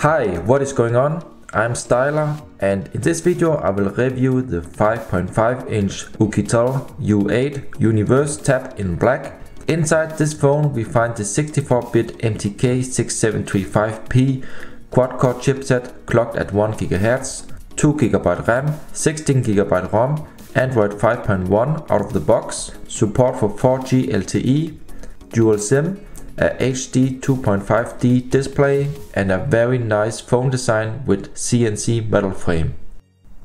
Hi, what is going on? I'm Styler, and in this video I will review the 5.5-inch Oukitel U8 Universe tab in black. Inside this phone we find the 64-bit MTK6735P quad-core chipset clocked at 1 GHz, 2 GB RAM, 16 GB ROM, Android 5.1 out of the box, support for 4G LTE, dual SIM, a HD 2.5D display and a very nice phone design with CNC metal frame.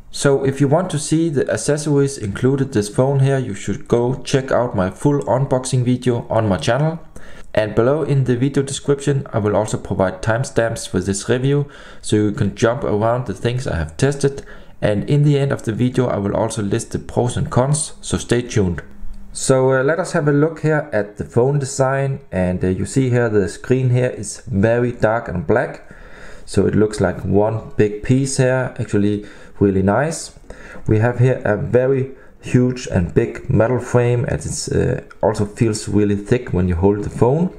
So if you want to see the accessories included this phone here, you should go check out my full unboxing video on my channel. And below in the video description I will also provide timestamps for this review, so you can jump around the things I have tested. And in the end of the video I will also list the pros and cons, so stay tuned. So let us have a look here at the phone design, and you see here the screen here is very dark and black, so it looks like one big piece here, actually really nice. We have here a very huge and big metal frame, and it also feels really thick when you hold the phone,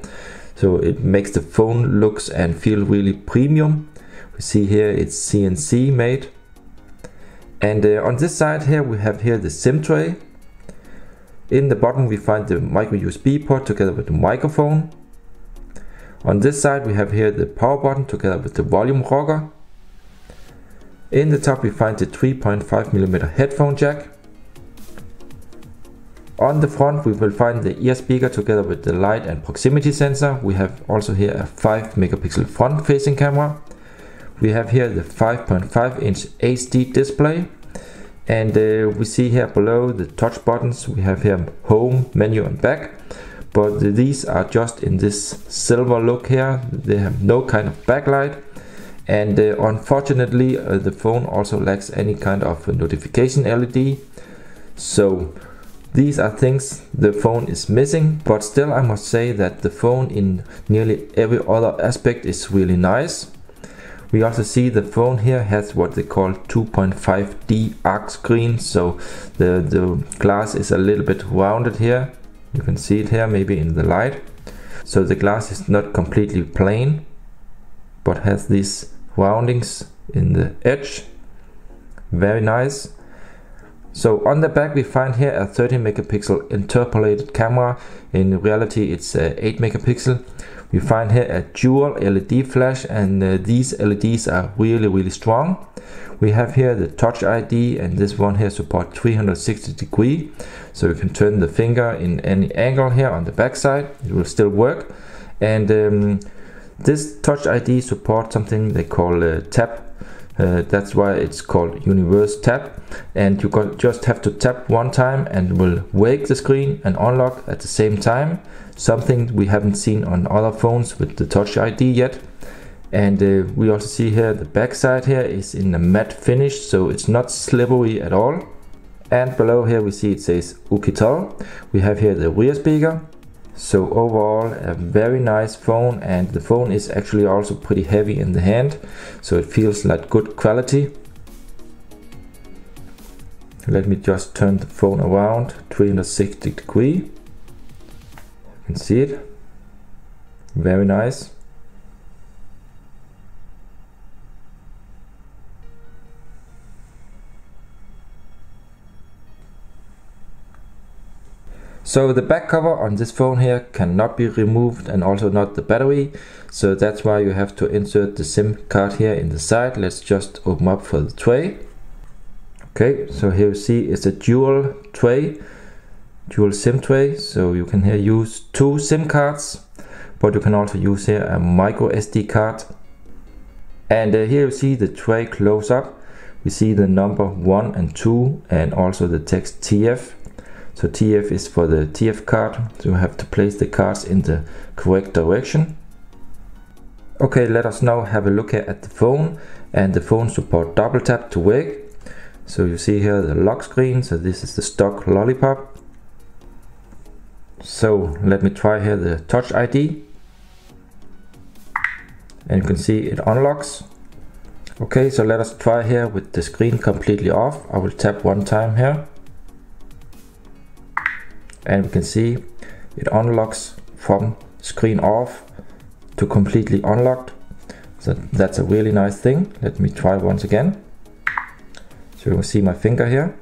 so it makes the phone looks and feel really premium. We see here it's CNC made, and on this side here we have here the SIM tray. In the bottom we find the micro USB port together with the microphone. On this side we have here the power button together with the volume rocker. In the top we find the 3.5mm headphone jack. On the front we will find the ear speaker together with the light and proximity sensor. We have also here a 5-megapixel front facing camera. We have here the 5.5-inch HD display. And we see here below the touch buttons. We have here home, menu and back, but these are just in this silver look here. They have no kind of backlight, and unfortunately the phone also lacks any kind of notification LED. So these are things the phone is missing, but still I must say that the phone in nearly every other aspect is really nice. We also see the phone here has what they call 2.5D arc screen, so the glass is a little bit rounded here. You can see it here maybe in the light. So the glass is not completely plain, but has these roundings in the edge. Very nice. So on the back we find here a 30-megapixel interpolated camera. In reality it's 8-megapixel. We find here a dual LED flash, and these LEDs are really strong. We have here the Touch ID, and this one here supports 360 degree, so you can turn the finger in any angle here on the back side. It will still work. And this Touch ID supports something they call tap. That's why it's called Universe Tap, and you just have to tap one time and it will wake the screen and unlock at the same time, something we haven't seen on other phones with the Touch ID yet. And we also see here the back side here is in a matte finish, so it's not slippery at all. And below here we see it says Oukitel. We have here the rear speaker. So overall a very nice phone, and the phone is actually also pretty heavy in the hand, so it feels like good quality. Let me just turn the phone around 360 degree. You can see it. Very nice. So the back cover on this phone here cannot be removed, and also not the battery, so that's why you have to insert the SIM card here in the side. Let's just open up for the tray. Okay, so here you see it's a dual tray, dual SIM tray, so you can here use 2 SIM cards, but you can also use here a microSD card. And here you see the tray close up. We see the number 1 and 2 and also the text TF. So TF is for the TF card, so you have to place the cards in the correct direction. Okay, let us now have a look at the phone, and the phone supports double tap to wake. So you see here the lock screen, so this is the stock lollipop. So let me try here the Touch ID, and you can see it unlocks. Okay, so let us try here with the screen completely off. I will tap one time here, and we can see it unlocks from screen off to completely unlocked. So that's a really nice thing. Let me try once again. So you will see my finger here.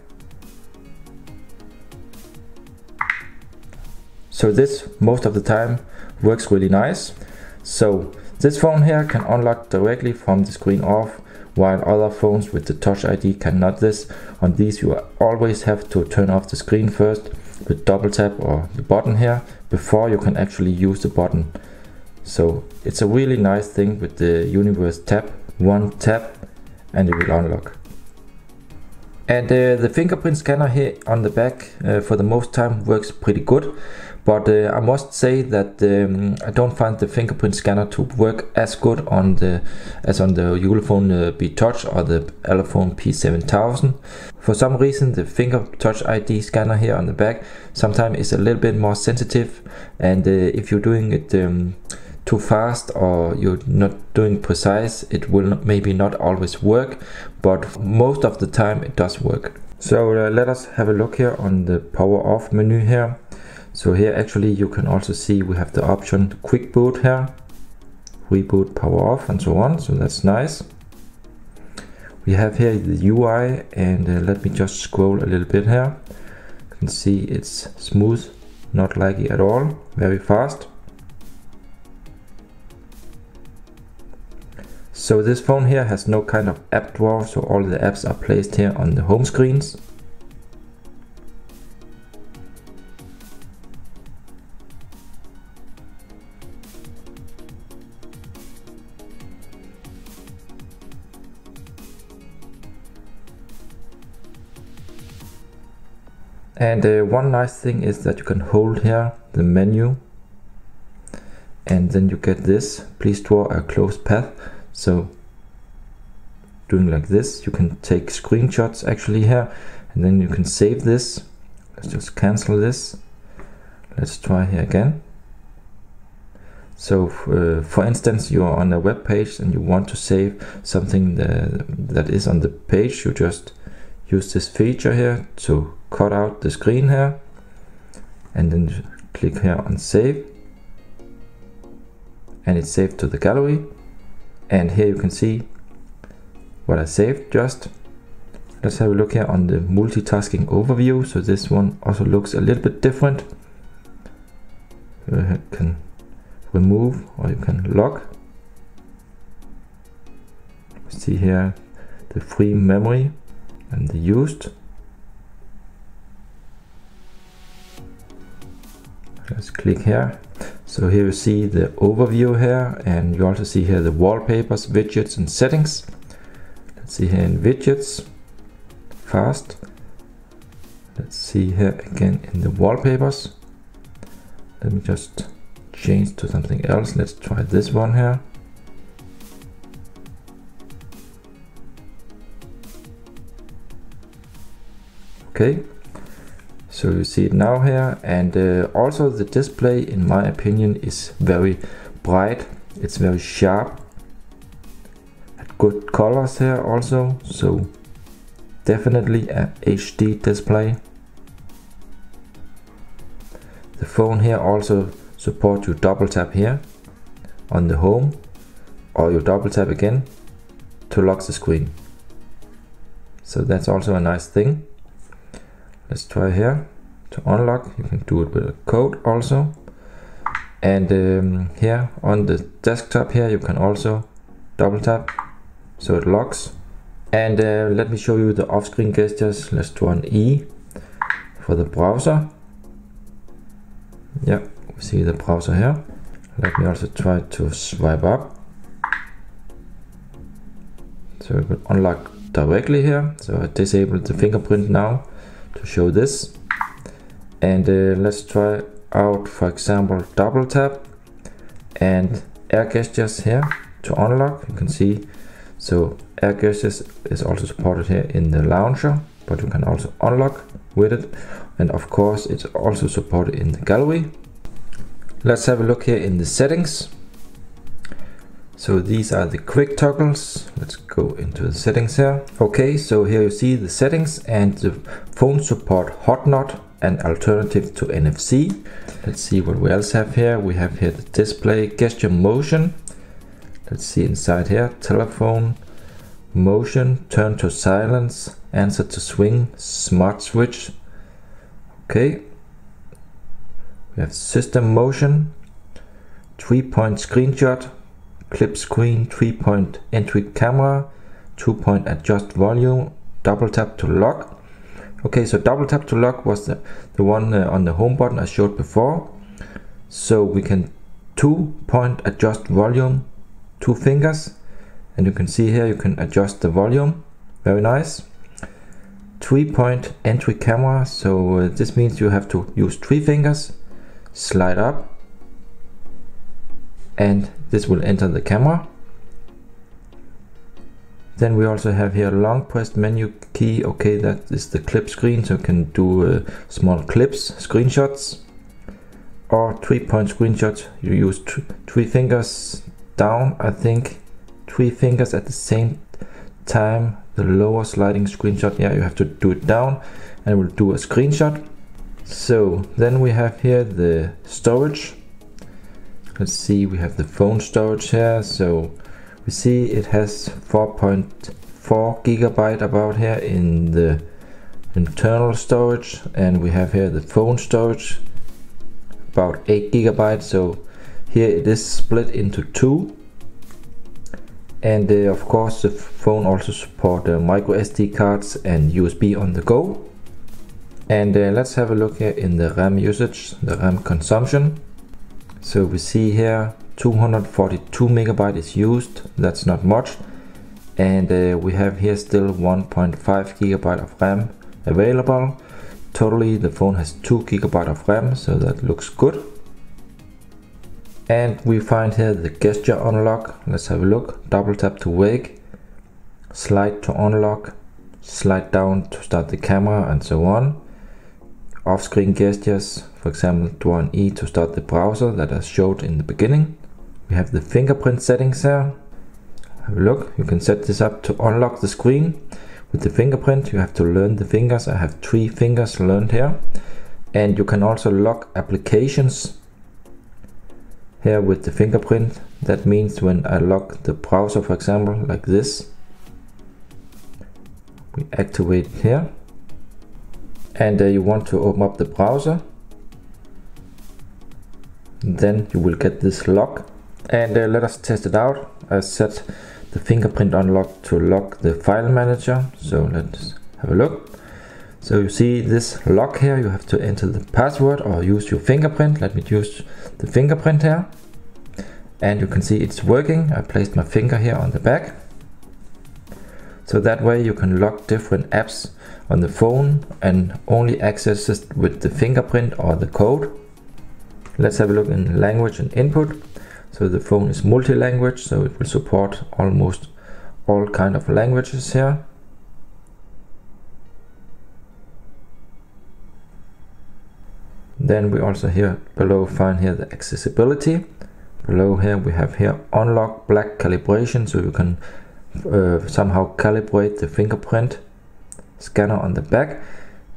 So this most of the time works really nice. So this phone here can unlock directly from the screen off, while other phones with the Touch ID cannot this. On these you always have to turn off the screen first with double tap or the button here before you can actually use the button. So it's a really nice thing with the Universe tap. One tap and it will unlock. And the fingerprint scanner here on the back for the most time works pretty good. But I must say that I don't find the fingerprint scanner to work as good as on the Ulefone B Touch or the Ulefone P7000. For some reason the finger touch ID scanner here on the back sometimes is a little bit more sensitive, and if you're doing it too fast or you're not doing precise, it will maybe not always work, but most of the time it does work. So let us have a look here on the power off menu here. So here actually you can also see we have the option quick boot here, reboot, power off and so on, so that's nice. We have here the UI, and let me just scroll a little bit here. You can see it's smooth, not laggy at all, very fast. So this phone here has no kind of app drawer, so all the apps are placed here on the home screens. And one nice thing is that you can hold here the menu, and then you get this, please draw a closed path. So doing like this, you can take screenshots actually here, and then you can save this. Let's just cancel this. Let's try here again. So for instance, you are on a web page and you want to save something that is on the page, you just use this feature here to cut out the screen here, and then click here on save, and it's saved to the gallery. And here you can see what I saved just. Let's have a look here on the multitasking overview. So this one also looks a little bit different. You can remove or you can lock. See here the free memory and the used. Let's click here. So here you see the overview here, and you also see here the wallpapers, widgets and settings. Let's see here in widgets, fast. Let's see here again in the wallpapers. Let me just change to something else. Let's try this one here. Okay. So you see it now here, and also the display in my opinion is very bright, it's very sharp, good colors here also, so definitely a HD display. The phone here also supports you double tap here on the home, or you double tap again to lock the screen, so that's also a nice thing. Let's try here to unlock. You can do it with a code also, and here on the desktop here you can also double tap so it locks. And let me show you the off-screen gestures. Let's do an E for the browser. Yeah, we see the browser here. Let me also try to swipe up, so it will unlock directly here. So I disabled the fingerprint now to show this, and let's try out, for example, double tap and air gestures here to unlock. You can see, so air gestures is also supported here in the launcher, but you can also unlock with it, and of course it's also supported in the gallery. Let's have a look here in the settings. So these are the quick toggles. Let's go into the settings here. Okay, so here you see the settings, and the phone support Hotknot, an alternative to NFC. Let's see what we else have here. We have here the display gesture motion. Let's see inside here. Telephone, motion, turn to silence, answer to swing, smart switch. Okay. We have system motion, 3-point screenshot, clip screen, 3-point entry camera, 2-point adjust volume, double tap to lock. Okay, so double tap to lock was the one on the home button I showed before. So we can 2-point adjust volume, 2 fingers, and you can see here you can adjust the volume. Very nice. 3-point entry camera, so this means you have to use 3 fingers, slide up, and this will enter the camera. Then we also have here long pressed menu key. Okay, that is the clip screen, so you can do small clips, screenshots, or 3-point screenshots. You use 3 fingers down, I think, 3 fingers at the same time. The lower sliding screenshot, yeah, you have to do it down, and we'll do a screenshot. So then we have here the storage. Let's see, we have the phone storage here. So we see it has 4.4 gigabyte about here in the internal storage, and we have here the phone storage about 8 gigabytes. So here it is split into 2, and of course the phone also supports microSD cards and USB on the go. And let's have a look here in the RAM usage, the RAM consumption. So we see here 242 megabyte is used. That's not much. And we have here still 1.5 gigabyte of RAM available. Totally the phone has 2 gigabyte of RAM, so that looks good. And we find here the gesture unlock. Let's have a look. Double tap to wake, slide to unlock, slide down to start the camera, and so on. Off-screen gestures, for example, draw an E to start the browser that I showed in the beginning. We have the fingerprint settings here. Have a look. You can set this up to unlock the screen. With the fingerprint, you have to learn the fingers. I have 3 fingers learned here. And you can also lock applications here with the fingerprint. That means when I lock the browser, for example, like this, we activate here. And you want to open up the browser, then you will get this lock. And let us test it out. I set the fingerprint unlock to lock the file manager, so let's have a look. So you see this lock here, you have to enter the password or use your fingerprint. Let me use the fingerprint here, and you can see it's working. I placed my finger here on the back, so that way you can lock different apps on the phone and only access it with the fingerprint or the code. Let's have a look in language and input. So the phone is multi-language, so it will support almost all kind of languages here. Then we also here below find here the accessibility. Below here we have here unlock black calibration, so you can somehow calibrate the fingerprint scanner on the back.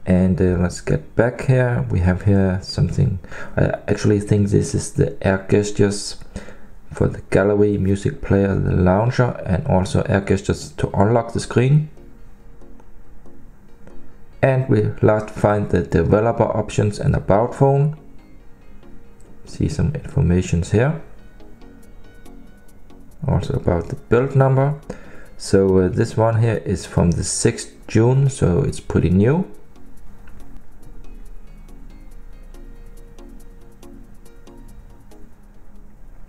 And let's get back here. We have here something, I actually think this is the air gestures for the gallery, music player, the launcher, and also air gestures to unlock the screen. And we last find the developer options and about phone. See some informations here. Also about the build number. So this one here is from the 6th June, so it's pretty new.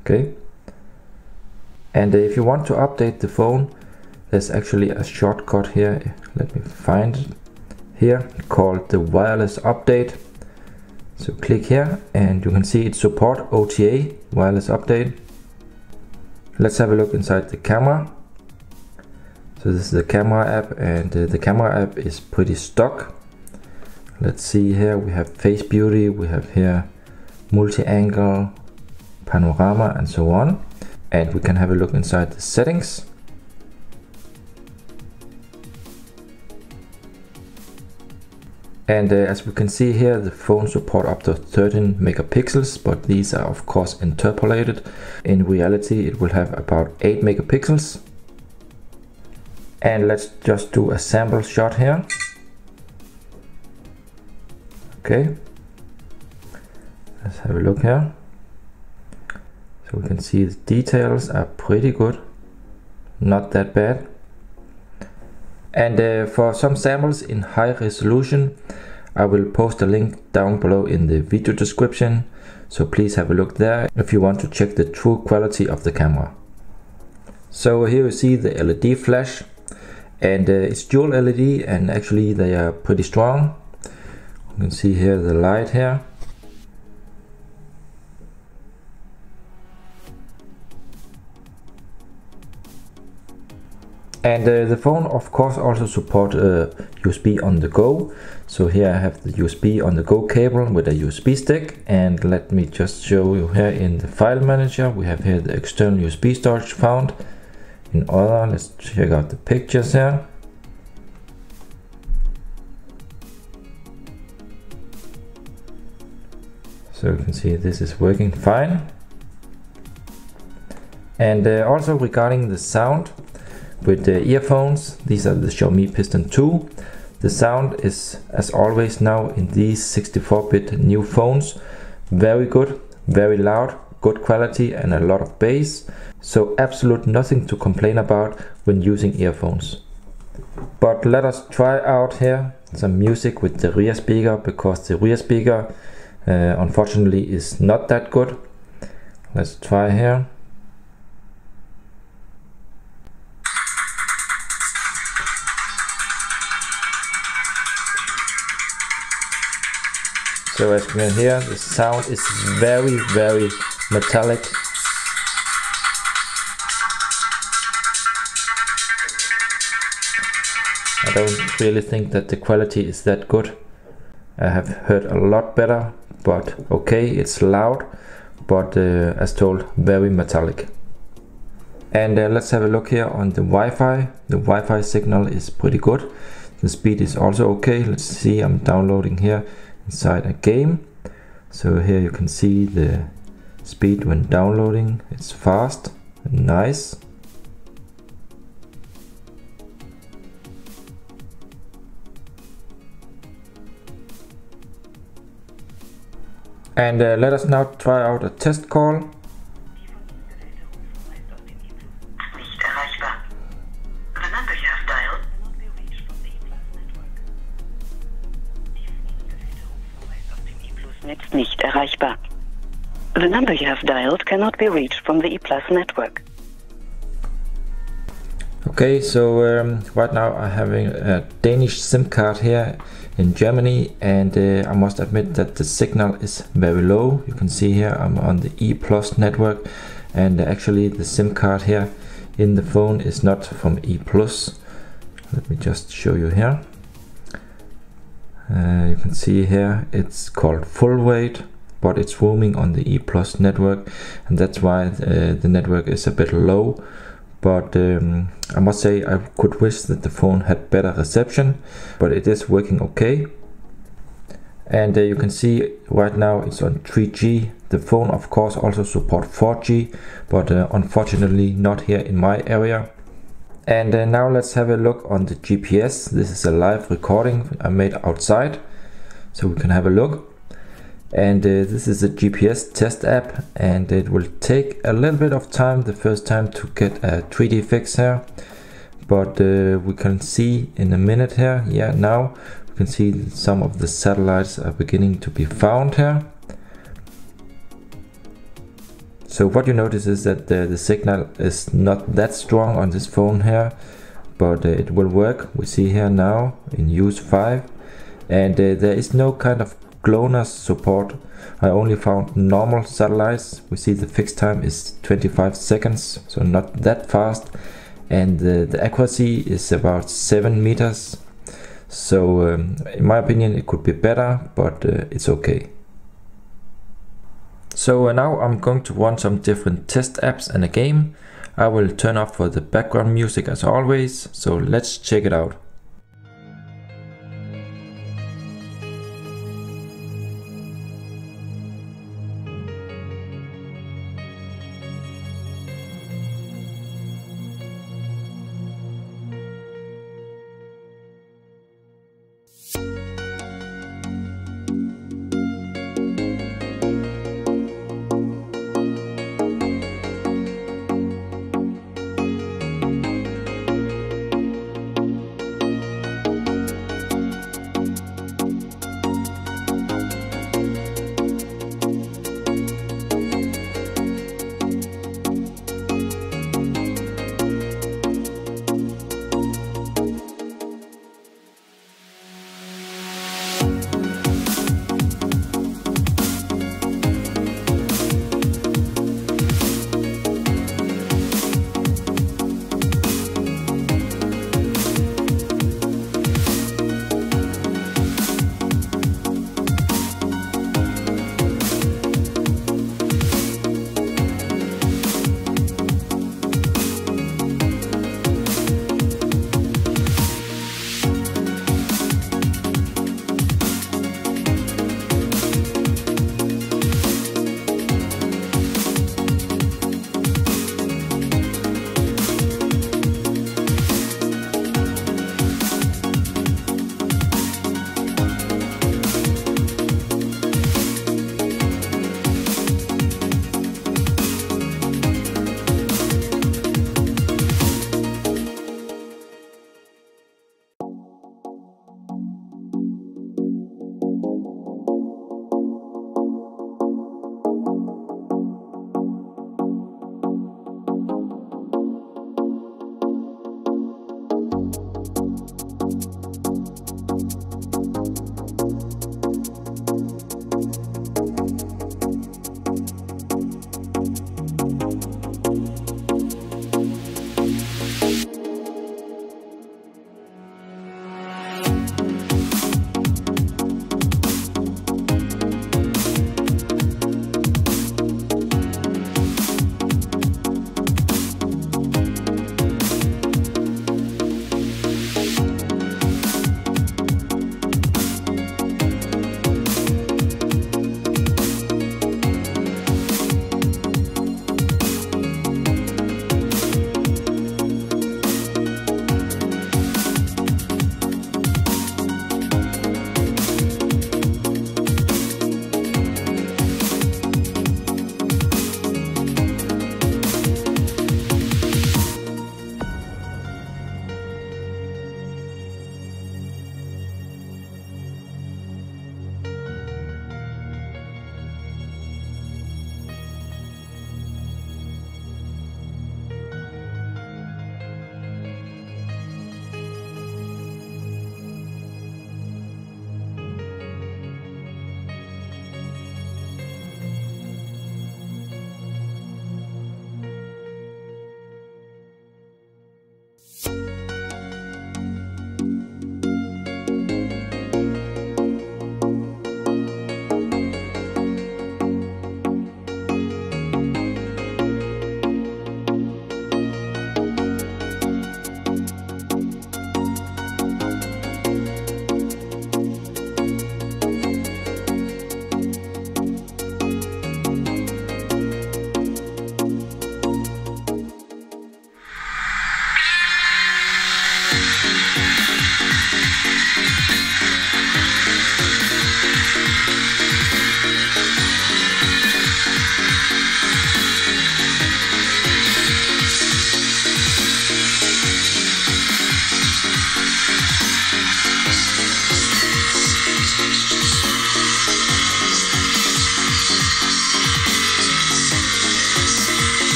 Okay. And if you want to update the phone, there's actually a shortcut here. Let me find it here, called the wireless update. So click here and you can see it support OTA, wireless update. Let's have a look inside the camera. So this is the camera app, and the camera app is pretty stock. Let's see here, we have face beauty, we have here multi-angle, panorama, and so on. And we can have a look inside the settings. And as we can see here, the phone support up to 13 megapixels, but these are of course interpolated. In reality it will have about 8 megapixels. And let's just do a sample shot here. Okay, let's have a look here. So we can see the details are pretty good, not that bad. And for some samples in high resolution, I will post a link down below in the video description, so please have a look there if you want to check the true quality of the camera. So here you see the LED flash, and it's dual LED, and actually they are pretty strong. You can see here the light here. And the phone of course also support USB on the go. So here I have the USB on the go cable with a USB stick, and let me just show you here in the file manager. We have here the external USB storage found. In other, let's check out the pictures here. So you can see this is working fine. And also regarding the sound, with the earphones, these are the Xiaomi Piston 2. The sound is, as always now in these 64-bit new phones, very good, very loud, good quality and a lot of bass. So absolute nothing to complain about when using earphones. But let us try out here some music with the rear speaker, because the rear speaker unfortunately is not that good. Let's try here. So as you can hear, the sound is very, very metallic. I don't really think that the quality is that good. I have heard a lot better, but okay, it's loud, but as told, very metallic. And let's have a look here on the Wi-Fi. The Wi-Fi signal is pretty good. The speed is also okay. Let's see, I'm downloading here inside a game. So here you can see the speed when downloading. It's fast and nice. And let us now try out a test call. Nicht erreichbar. The number you have dialed cannot be reached from the E+ network. Okay, so right now I'm having a Danish SIM card here in Germany, and I must admit that the signal is very low. You can see here I'm on the E+ network, and actually the SIM card here in the phone is not from E+. Let me just show you here. You can see here it's called full weight, but it's roaming on the E+ network, and that's why the network is a bit low. But I must say I could wish that the phone had better reception, but it is working okay. And you can see right now it's on 3G. The phone of course also supports 4G, but unfortunately not here in my area. And now let's have a look on the GPS. This is a live recording I made outside, so we can have a look. And this is a GPS test app, and it will take a little bit of time the first time to get a 3D fix here, but we can see in a minute here. Yeah, now we can see some of the satellites are beginning to be found here. So what you notice is that the signal is not that strong on this phone here, but it will work. We see here now in use 5, and there is no kind of GLONASS support. I only found normal satellites. We see the fix time is 25 seconds, so not that fast, and the accuracy is about 7 meters. So in my opinion it could be better, but it's okay. So now I'm going to run some different test apps and a game. I will turn off for the background music as always, so let's check it out.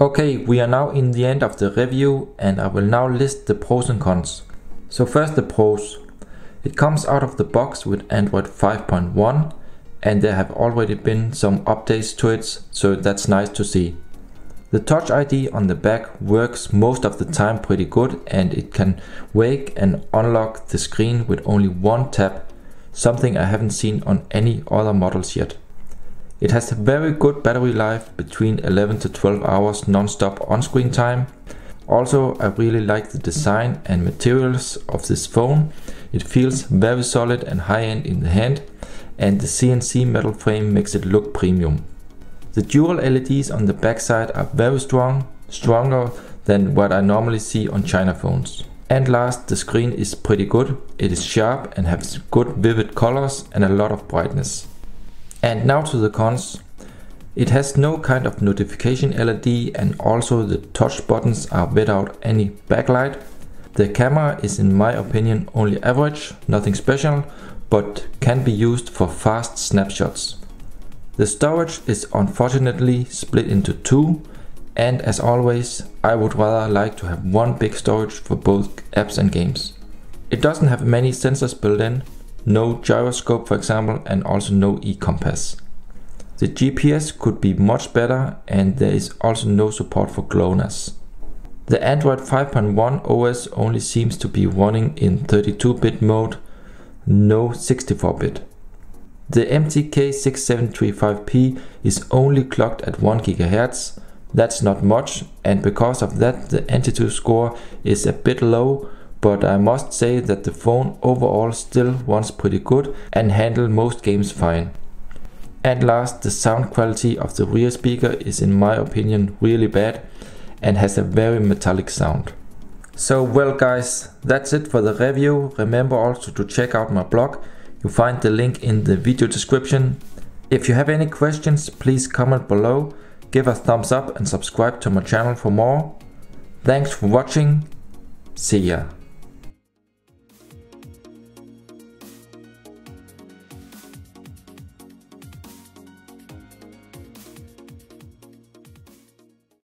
Okay, we are now in the end of the review and I will now list the pros and cons. So first the pros. It comes out of the box with Android 5.1 and there have already been some updates to it, so that's nice to see. The Touch ID on the back works most of the time pretty good and it can wake and unlock the screen with only one tap, something I haven't seen on any other models yet. It has a very good battery life, between 11 to 12 hours non-stop on-screen time. Also, I really like the design and materials of this phone. It feels very solid and high-end in the hand, and the CNC metal frame makes it look premium. The dual LEDs on the backside are very strong, stronger than what I normally see on China phones. And last, the screen is pretty good. It is sharp and has good vivid colors and a lot of brightness. And now to the cons. It has no kind of notification LED and also the touch buttons are without any backlight. The camera is in my opinion only average, nothing special, but can be used for fast snapshots. The storage is unfortunately split into two, and as always I would rather like to have one big storage for both apps and games. It doesn't have many sensors built in, no gyroscope for example, and also no e-compass. The GPS could be much better and there is also no support for GLONASS. The Android 5.1 OS only seems to be running in 32-bit mode, no 64-bit. The MTK6735P is only clocked at 1 GHz, that's not much, and because of that the Antutu score is a bit low, but I must say that the phone overall still runs pretty good and handles most games fine. And last, the sound quality of the rear speaker is in my opinion really bad and has a very metallic sound. So well guys, that's it for the review. Remember also to check out my blog. You find the link in the video description. If you have any questions, please comment below, give a thumbs up and subscribe to my channel for more. Thanks for watching. See ya.